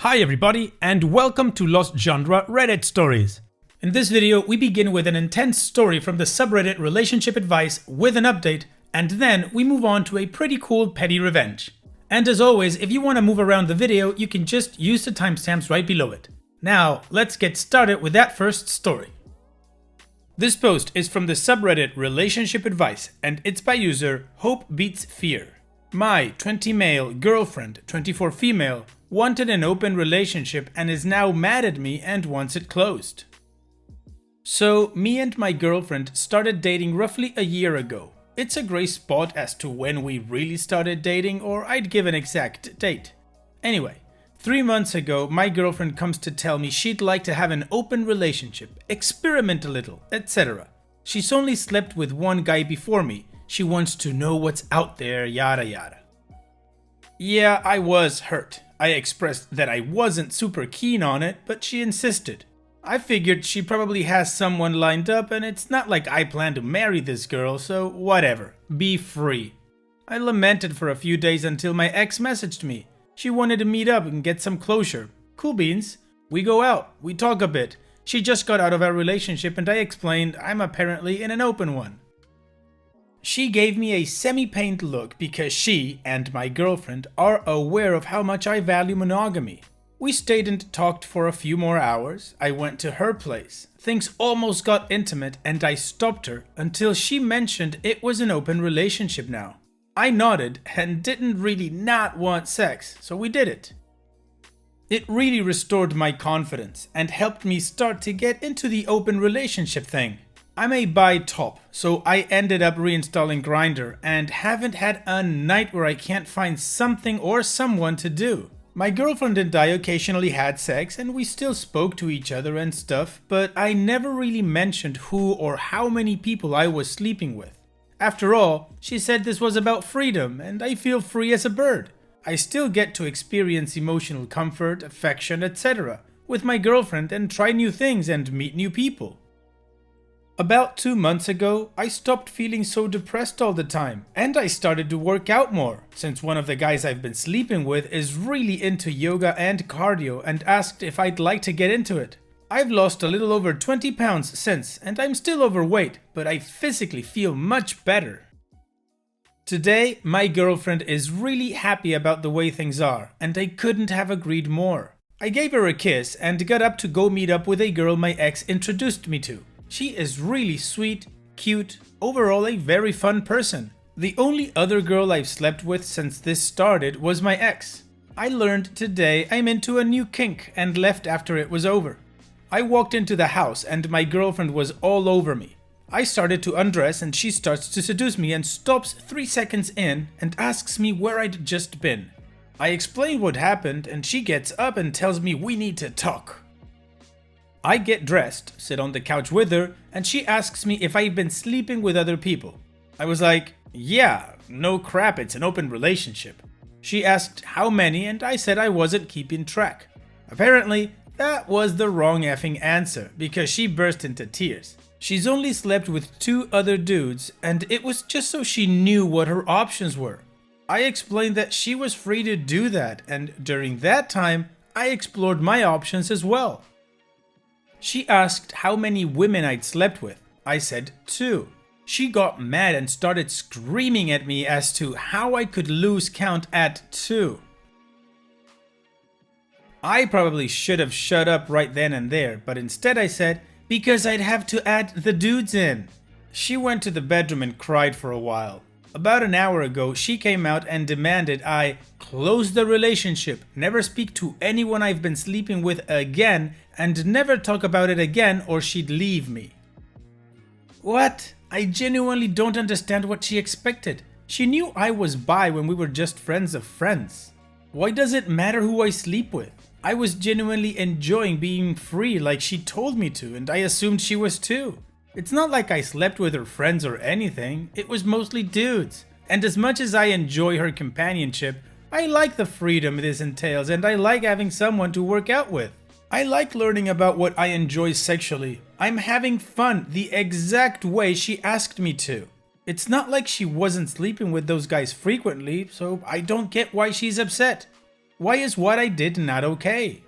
Hi everybody, and welcome to Lost Genre Reddit Stories. In this video, we begin with an intense story from the subreddit Relationship Advice with an update, and then we move on to a pretty cool petty revenge. And as always, if you want to move around the video, you can just use the timestamps right below it. Now, let's get started with that first story. This post is from the subreddit Relationship Advice, and it's by user Hope Beats Fear. My 20 male girlfriend, 24 female, wanted an open relationship and is now mad at me and wants it closed. So, me and my girlfriend started dating roughly a year ago. It's a gray spot as to when we really started dating, or I'd give an exact date. Anyway, 3 months ago, my girlfriend comes to tell me she'd like to have an open relationship, experiment a little, etc. She's only slept with one guy before me. She wants to know what's out there, yada yada. Yeah, I was hurt. I expressed that I wasn't super keen on it, but she insisted. I figured she probably has someone lined up, and it's not like I plan to marry this girl, so whatever, be free. I lamented for a few days until my ex messaged me. She wanted to meet up and get some closure. Cool beans. We go out, we talk a bit. She just got out of our relationship and I explained I'm apparently in an open one. She gave me a semi-pained look because she and my girlfriend are aware of how much I value monogamy. We stayed and talked for a few more hours. I went to her place. Things almost got intimate and I stopped her until she mentioned it was an open relationship now. I nodded and didn't really not want sex, so we did it. It really restored my confidence and helped me start to get into the open relationship thing. I'm a bi top, so I ended up reinstalling Grindr and haven't had a night where I can't find something or someone to do. My girlfriend and I occasionally had sex and we still spoke to each other and stuff, but I never really mentioned who or how many people I was sleeping with. After all, she said this was about freedom and I feel free as a bird. I still get to experience emotional comfort, affection, etc. with my girlfriend and try new things and meet new people. About 2 months ago, I stopped feeling so depressed all the time, and I started to work out more, since one of the guys I've been sleeping with is really into yoga and cardio and asked if I'd like to get into it. I've lost a little over 20 pounds since, and I'm still overweight, but I physically feel much better. Today, my girlfriend is really happy about the way things are, and I couldn't have agreed more. I gave her a kiss and got up to go meet up with a girl my ex introduced me to. She is really sweet, cute, overall a very fun person. The only other girl I've slept with since this started was my ex. I learned today I'm into a new kink and left after it was over. I walked into the house and my girlfriend was all over me. I started to undress and she starts to seduce me and stops 3 seconds in and asks me where I'd just been. I explain what happened and she gets up and tells me we need to talk. I get dressed, sit on the couch with her, and she asks me if I've been sleeping with other people. I was like, yeah, no crap, it's an open relationship. She asked how many and I said I wasn't keeping track. Apparently, that was the wrong effing answer because she burst into tears. She's only slept with 2 other dudes and it was just so she knew what her options were. I explained that she was free to do that and during that time, I explored my options as well. She asked how many women I'd slept with. I said 2. She got mad and started screaming at me as to how I could lose count at 2. I probably should have shut up right then and there, but instead I said, because I'd have to add the dudes in. She went to the bedroom and cried for a while. About an hour ago, she came out and demanded I close the relationship, never speak to anyone I've been sleeping with again, and never talk about it again or she'd leave me. What? I genuinely don't understand what she expected. She knew I was bi when we were just friends of friends. Why does it matter who I sleep with? I was genuinely enjoying being free like she told me to, and I assumed she was too. It's not like I slept with her friends or anything, it was mostly dudes. And as much as I enjoy her companionship, I like the freedom this entails and I like having someone to work out with. I like learning about what I enjoy sexually. I'm having fun the exact way she asked me to. It's not like she wasn't sleeping with those guys frequently, so I don't get why she's upset. Why is what I did not okay?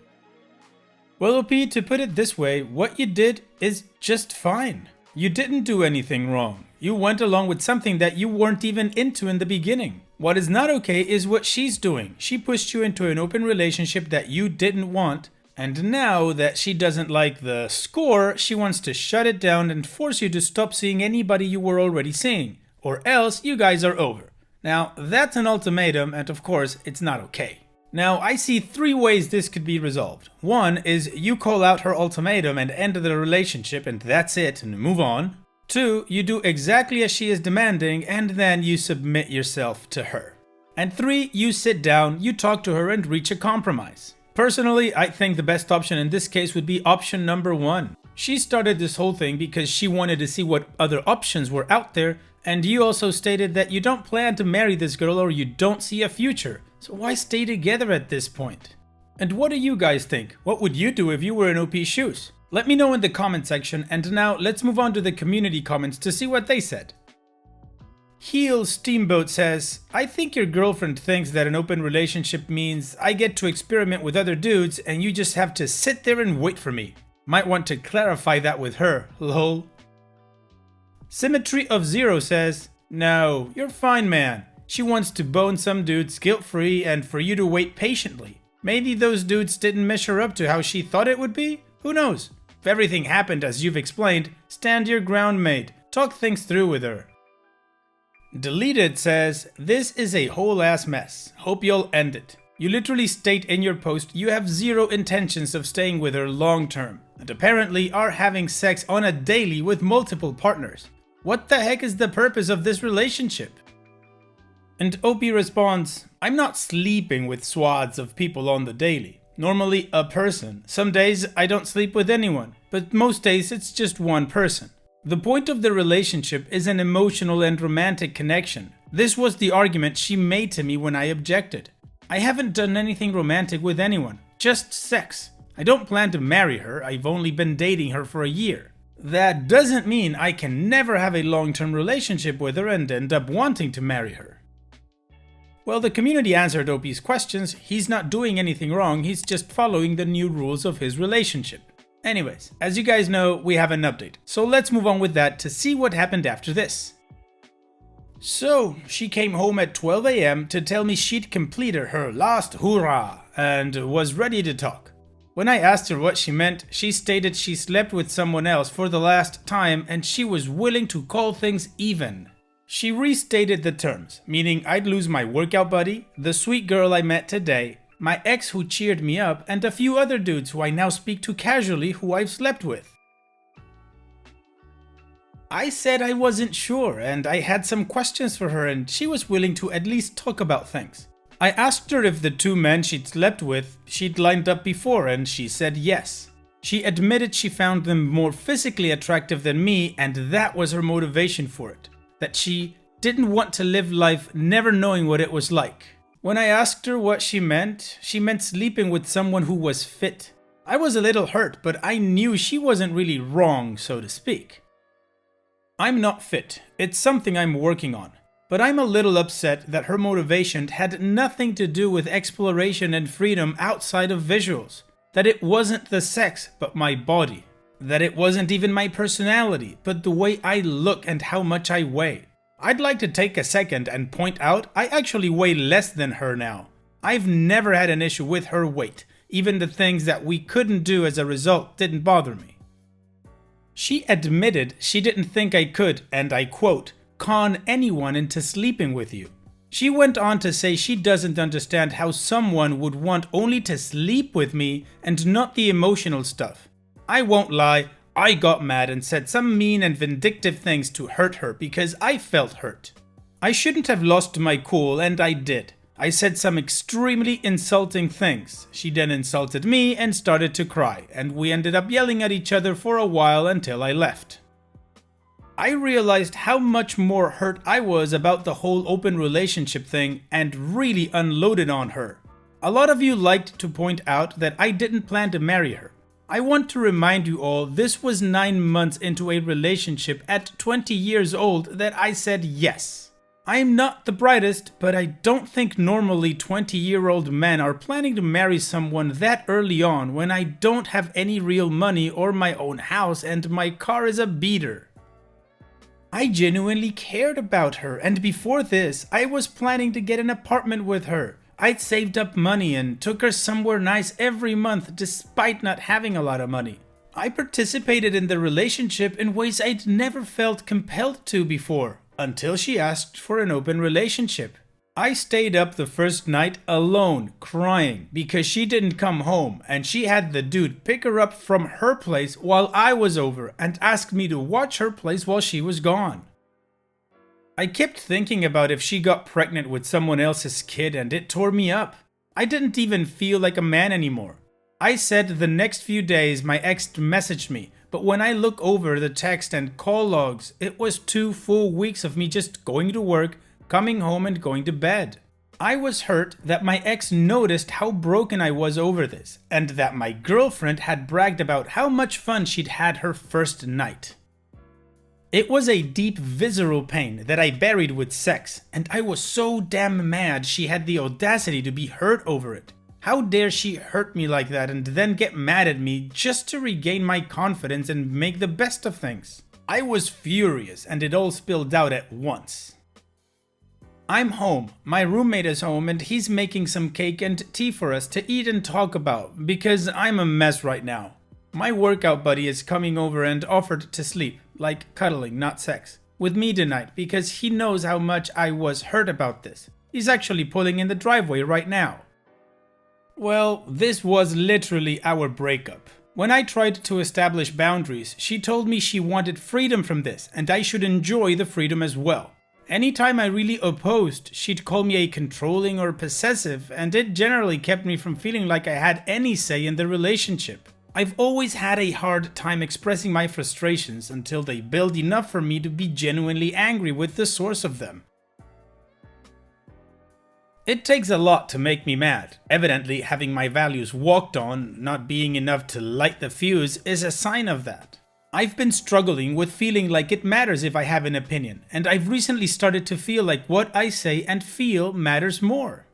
Well, OP, to put it this way, what you did is just fine. You didn't do anything wrong. You went along with something that you weren't even into in the beginning. What is not okay is what she's doing. She pushed you into an open relationship that you didn't want, and now that she doesn't like the score, she wants to shut it down and force you to stop seeing anybody you were already seeing, or else you guys are over. Now, that's an ultimatum, and of course, it's not okay. Now, I see 3 ways this could be resolved. One is you call out her ultimatum and end the relationship and that's it and move on. 2, you do exactly as she is demanding and then you submit yourself to her. And 3, you sit down, you talk to her and reach a compromise. Personally, I think the best option in this case would be option number 1. She started this whole thing because she wanted to see what other options were out there, and you also stated that you don't plan to marry this girl or you don't see a future. So why stay together at this point? And what do you guys think? What would you do if you were in OP's shoes? Let me know in the comment section, and now let's move on to the community comments to see what they said. Heel Steamboat says, I think your girlfriend thinks that an open relationship means I get to experiment with other dudes and you just have to sit there and wait for me. Might want to clarify that with her, lol. Symmetry of Zero says, no, you're fine, man. She wants to bone some dudes guilt-free and for you to wait patiently. Maybe those dudes didn't measure up to how she thought it would be? Who knows? If everything happened as you've explained, stand your ground, mate. Talk things through with her. Deleted says, this is a whole ass mess. Hope you'll end it. You literally state in your post you have 0 intentions of staying with her long term, and apparently are having sex on a daily with multiple partners. What the heck is the purpose of this relationship? And OP responds, I'm not sleeping with swaths of people on the daily. Normally a person. Some days I don't sleep with anyone, but most days it's just one person. The point of the relationship is an emotional and romantic connection. This was the argument she made to me when I objected. I haven't done anything romantic with anyone, just sex. I don't plan to marry her, I've only been dating her for a year. That doesn't mean I can never have a long-term relationship with her and end up wanting to marry her. Well, the community answered OP's questions. He's not doing anything wrong, he's just following the new rules of his relationship. Anyways, as you guys know, we have an update. So let's move on with that to see what happened after this. So, she came home at 12 AM to tell me she'd completed her last hurrah and was ready to talk. When I asked her what she meant, she stated she slept with someone else for the last time and she was willing to call things even. She restated the terms, meaning I'd lose my workout buddy, the sweet girl I met today, my ex who cheered me up, and a few other dudes who I now speak to casually who I've slept with. I said I wasn't sure and I had some questions for her and she was willing to at least talk about things. I asked her if the 2 men she'd slept with she'd lined up before and she said yes. She admitted she found them more physically attractive than me and that was her motivation for it. That she didn't want to live life never knowing what it was like. When I asked her what she meant sleeping with someone who was fit. I was a little hurt, but I knew she wasn't really wrong, so to speak. I'm not fit, it's something I'm working on. But I'm a little upset that her motivation had nothing to do with exploration and freedom outside of visuals. That it wasn't the sex, but my body. That it wasn't even my personality, but the way I look and how much I weigh. I'd like to take a second and point out I actually weigh less than her now. I've never had an issue with her weight. Even the things that we couldn't do as a result didn't bother me. She admitted she didn't think I could, and I quote, con anyone into sleeping with you. She went on to say she doesn't understand how someone would want only to sleep with me and not the emotional stuff. I won't lie, I got mad and said some mean and vindictive things to hurt her because I felt hurt. I shouldn't have lost my cool and I did. I said some extremely insulting things. She then insulted me and started to cry, and we ended up yelling at each other for a while until I left. I realized how much more hurt I was about the whole open relationship thing and really unloaded on her. A lot of you liked to point out that I didn't plan to marry her. I want to remind you all this was 9 months into a relationship at 20 years old that I said yes. I'm not the brightest, but I don't think normally 20-year-old men are planning to marry someone that early on when I don't have any real money or my own house and my car is a beater. I genuinely cared about her, and before this, I was planning to get an apartment with her. I'd saved up money and took her somewhere nice every month despite not having a lot of money. I participated in the relationship in ways I'd never felt compelled to before, until she asked for an open relationship. I stayed up the first night alone, crying, because she didn't come home and she had the dude pick her up from her place while I was over and asked me to watch her place while she was gone. I kept thinking about if she got pregnant with someone else's kid and it tore me up. I didn't even feel like a man anymore. I said the next few days my ex messaged me, but when I look over the text and call logs, it was 2 full weeks of me just going to work, coming home and going to bed. I was hurt that my ex noticed how broken I was over this, and that my girlfriend had bragged about how much fun she'd had her first night. It was a deep visceral pain that I buried with sex, and I was so damn mad she had the audacity to be hurt over it. How dare she hurt me like that and then get mad at me just to regain my confidence and make the best of things? I was furious and it all spilled out at once. I'm home, my roommate is home and he's making some cake and tea for us to eat and talk about because I'm a mess right now. My workout buddy is coming over and offered to sleep, like cuddling, not sex, with me tonight because he knows how much I was hurt about this. He's actually pulling in the driveway right now. Well, this was literally our breakup. When I tried to establish boundaries, she told me she wanted freedom from this and I should enjoy the freedom as well. Anytime I really opposed, she'd call me a controlling or possessive, and it generally kept me from feeling like I had any say in the relationship. I've always had a hard time expressing my frustrations until they build enough for me to be genuinely angry with the source of them. It takes a lot to make me mad. Evidently, having my values walked on, not being enough to light the fuse, is a sign of that. I've been struggling with feeling like it matters if I have an opinion, and I've recently started to feel like what I say and feel matters more.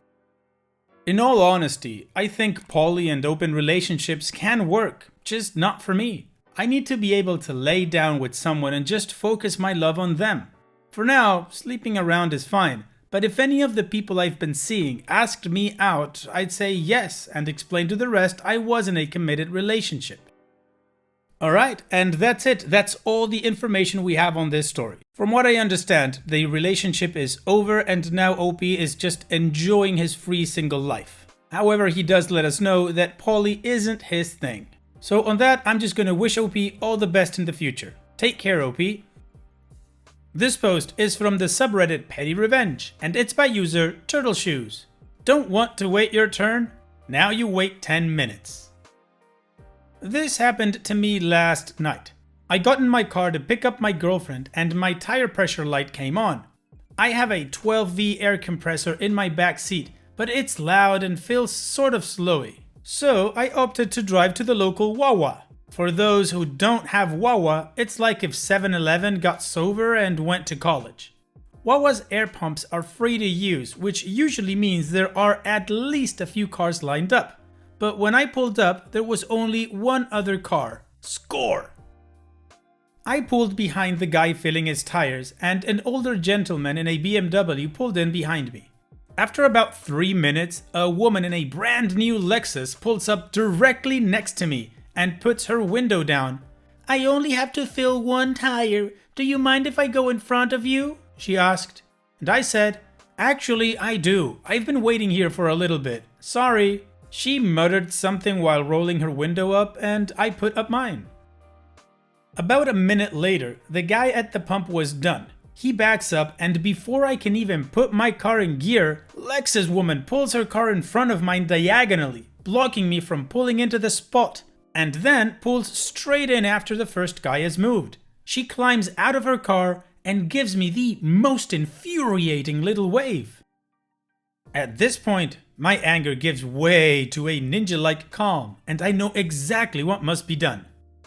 In all honesty, I think poly and open relationships can work, just not for me. I need to be able to lay down with someone and just focus my love on them. For now, sleeping around is fine. But if any of the people I've been seeing asked me out, I'd say yes and explain to the rest I was in a committed relationship. Alright, and that's it. That's all the information we have on this story. From what I understand, the relationship is over and now OP is just enjoying his free single life. However, he does let us know that poly isn't his thing. So on that, I'm just gonna wish OP all the best in the future. Take care, OP. This post is from the subreddit Petty Revenge, and it's by user Turtleshoes. Don't want to wait your turn? Now you wait 10 minutes. This happened to me last night. I got in my car to pick up my girlfriend and my tire pressure light came on. I have a 12V air compressor in my back seat, but it's loud and feels sort of slowy. So I opted to drive to the local Wawa. For those who don't have Wawa, it's like if 7-Eleven got sober and went to college. Wawa's air pumps are free to use, which usually means there are at least a few cars lined up. But when I pulled up, there was only one other car. Score! I pulled behind the guy filling his tires, and an older gentleman in a BMW pulled in behind me. After about 3 minutes, a woman in a brand new Lexus pulls up directly next to me and puts her window down. "I only have to fill one tire. Do you mind if I go in front of you?" she asked. And I said, "Actually, I do. I've been waiting here for a little bit. Sorry." She muttered something while rolling her window up, and I put up mine. About a minute later, the guy at the pump was done. He backs up, and before I can even put my car in gear, Lexus woman pulls her car in front of mine diagonally, blocking me from pulling into the spot, and then pulls straight in after the first guy has moved. She climbs out of her car and gives me the most infuriating little wave. At this point, my anger gives way to a ninja-like calm, and I know exactly what must be done.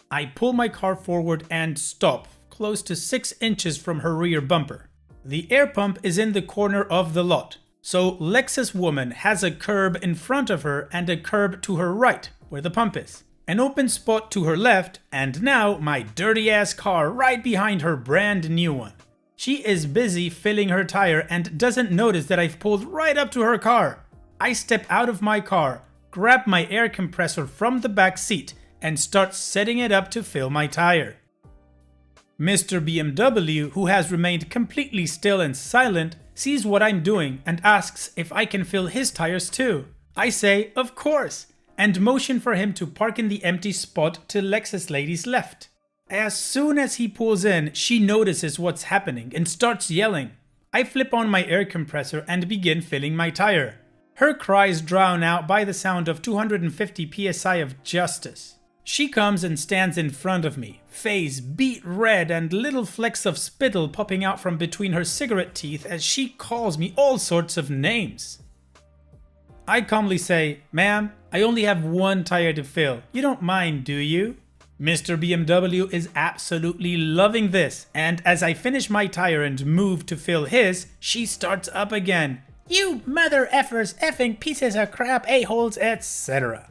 I pull my car forward and stop, close to 6 inches from her rear bumper. The air pump is in the corner of the lot, so Lexus woman has a curb in front of her and a curb to her right, where the pump is. An open spot to her left, and now my dirty ass car right behind her brand new one. She is busy filling her tire and doesn't notice that I've pulled right up to her car. I step out of my car, grab my air compressor from the back seat, and start setting it up to fill my tire. Mr. BMW, who has remained completely still and silent, sees what I'm doing and asks if I can fill his tires too. I say, of course, and motion for him to park in the empty spot to Lexus lady's left. As soon as he pulls in, she notices what's happening and starts yelling. I flip on my air compressor and begin filling my tire. Her cries drown out by the sound of 250 psi of justice. She comes and stands in front of me, face beet red and little flecks of spittle popping out from between her cigarette teeth as she calls me all sorts of names. I calmly say, "Ma'am, I only have one tire to fill. You don't mind, do you?" Mr. BMW is absolutely loving this, and as I finish my tire and move to fill his, she starts up again. "You mother effers, effing pieces of crap, a-holes, etc."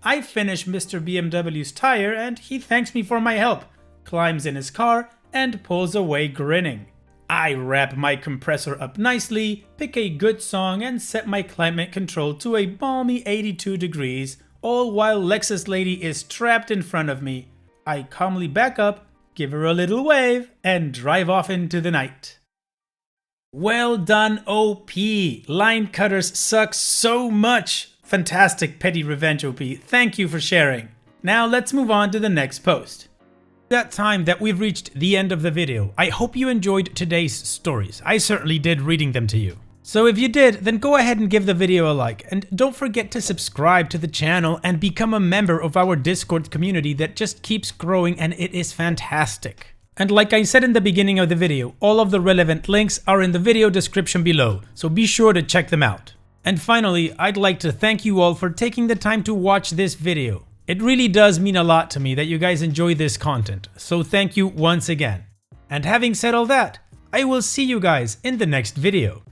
I finish Mr. BMW's tire and he thanks me for my help, climbs in his car, and pulls away grinning. I wrap my compressor up nicely, pick a good song, and set my climate control to a balmy 82 degrees, all while Lexus lady is trapped in front of me. I calmly back up, give her a little wave, and drive off into the night. Well done, OP! Line cutters suck so much! Fantastic petty revenge, OP. Thank you for sharing. Now let's move on to the next post. That time that we've reached the end of the video. I hope you enjoyed today's stories. I certainly did reading them to you. So if you did, then go ahead and give the video a like, and don't forget to subscribe to the channel and become a member of our Discord community that just keeps growing, and it is fantastic. And like I said in the beginning of the video, all of the relevant links are in the video description below, so be sure to check them out. And finally, I'd like to thank you all for taking the time to watch this video. It really does mean a lot to me that you guys enjoy this content, so thank you once again. And having said all that, I will see you guys in the next video.